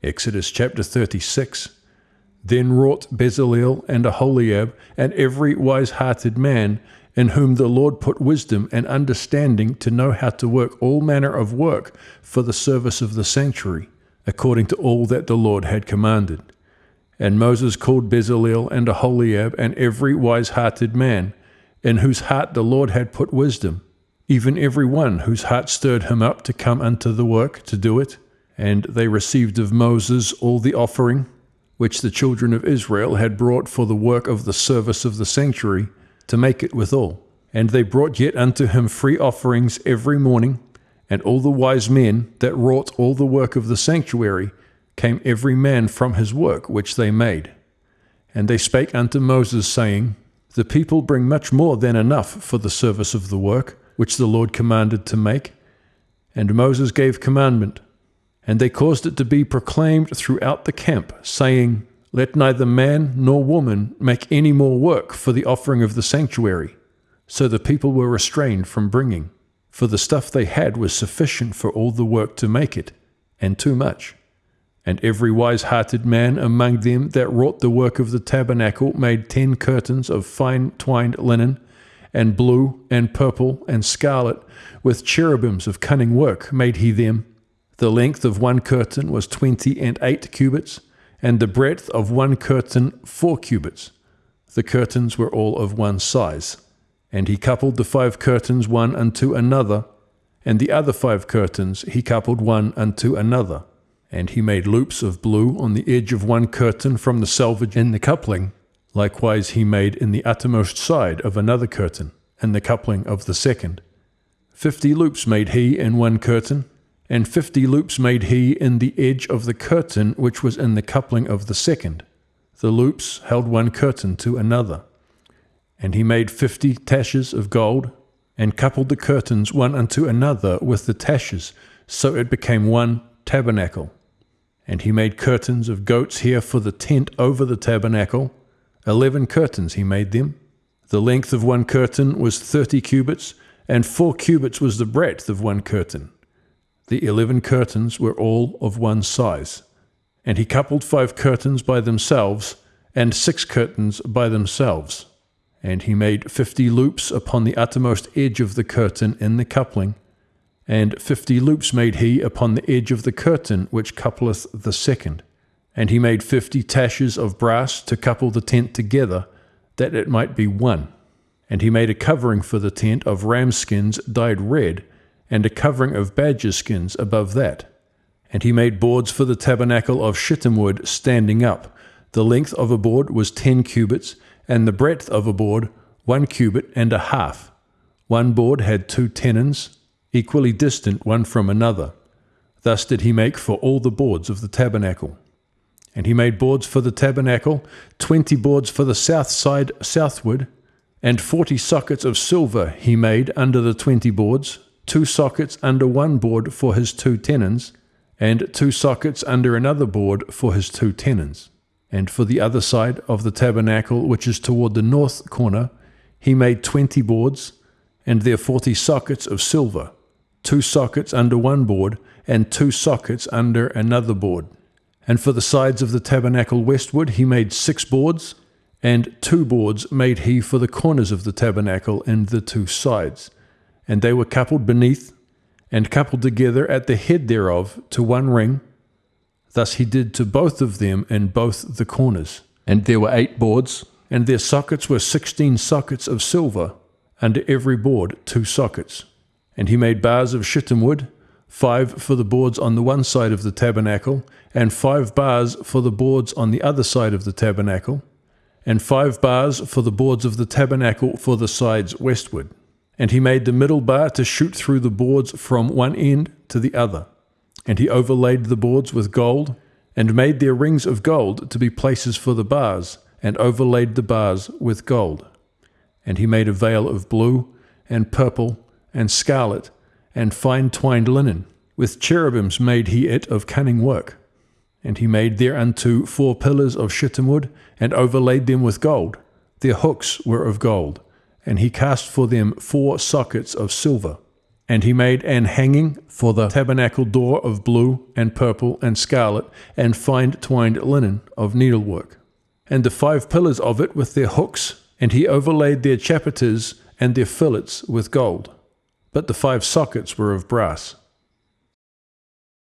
Exodus chapter 36. Then wrought Bezaleel and Aholiab, and every wise-hearted man, in whom the Lord put wisdom and understanding to know how to work all manner of work for the service of the sanctuary, according to all that the Lord had commanded. And Moses called Bezaleel and Aholiab and every wise-hearted man, in whose heart the Lord had put wisdom, even every one whose heart stirred him up to come unto the work to do it. And they received of Moses all the offering which the children of Israel had brought for the work of the service of the sanctuary, to make it withal. And they brought yet unto him free offerings every morning, and all the wise men that wrought all the work of the sanctuary came every man from his work which they made. And they spake unto Moses, saying, The people bring much more than enough for the service of the work which the Lord commanded to make. And Moses gave commandment, and they caused it to be proclaimed throughout the camp, saying, Let neither man nor woman make any more work for the offering of the sanctuary. So the people were restrained from bringing, for the stuff they had was sufficient for all the work to make it, and too much. And every wise-hearted man among them that wrought the work of the tabernacle made 10 curtains of fine twined linen, and blue, and purple, and scarlet, with cherubims of cunning work made he them. The length of one curtain was 28 cubits, and the breadth of one curtain 4 cubits. The curtains were all of one size. And he coupled the 5 curtains one unto another, and the other 5 curtains he coupled one unto another. And he made loops of blue on the edge of one curtain from the selvage in the coupling. Likewise he made in the uttermost side of another curtain, and the coupling of the second. 50 loops made he in one curtain, and 50 loops made he in the edge of the curtain which was in the coupling of the second. The loops held one curtain to another. And he made 50 taches of gold, and coupled the curtains one unto another with the taches, so it became one tabernacle. And he made curtains of goat's hair for the tent over the tabernacle. 11 curtains he made them. The length of one curtain was 30 cubits, and 4 cubits was the breadth of one curtain. The 11 curtains were all of one size. And he coupled 5 curtains by themselves, and 6 curtains by themselves. And he made 50 loops upon the uttermost edge of the curtain in the coupling, and 50 loops made he upon the edge of the curtain which coupleth the second. And he made 50 taches of brass to couple the tent together, that it might be one. And he made a covering for the tent of ram skins dyed red, and a covering of badger skins above that. And he made boards for the tabernacle of shittim wood standing up. The length of a board was 10 cubits, and the breadth of a board 1 cubit and a half. One board had 2 tenons, equally distant one from another. Thus did he make for all the boards of the tabernacle. And he made boards for the tabernacle, 20 boards for the south side southward, and 40 sockets of silver he made under the 20 boards, 2 sockets under one board for his 2 tenons, and 2 sockets under another board for his 2 tenons. And for the other side of the tabernacle, which is toward the north corner, he made 20 boards, and their 40 sockets of silver, 2 sockets under one board, and 2 sockets under another board. And for the sides of the tabernacle westward he made 6 boards, and 2 boards made he for the corners of the tabernacle and the 2 sides. And they were coupled beneath, and coupled together at the head thereof to one ring. Thus he did to both of them in both the corners. And there were 8 boards, and their sockets were 16 sockets of silver, under every board 2 sockets. And he made bars of shittim wood, 5 for the boards on the one side of the tabernacle, and 5 bars for the boards on the other side of the tabernacle, and 5 bars for the boards of the tabernacle for the sides westward. And he made the middle bar to shoot through the boards from one end to the other. And he overlaid the boards with gold, and made their rings of gold to be places for the bars, and overlaid the bars with gold. And he made a veil of blue, and purple, and scarlet, and fine twined linen. With cherubims made he it of cunning work. And he made thereunto 4 pillars of shittim wood, and overlaid them with gold. Their hooks were of gold. And he cast for them 4 sockets of silver. And he made an hanging for the tabernacle door of blue and purple and scarlet and fine twined linen of needlework. And the 5 pillars of it with their hooks, and he overlaid their chapiters and their fillets with gold. But the 5 sockets were of brass.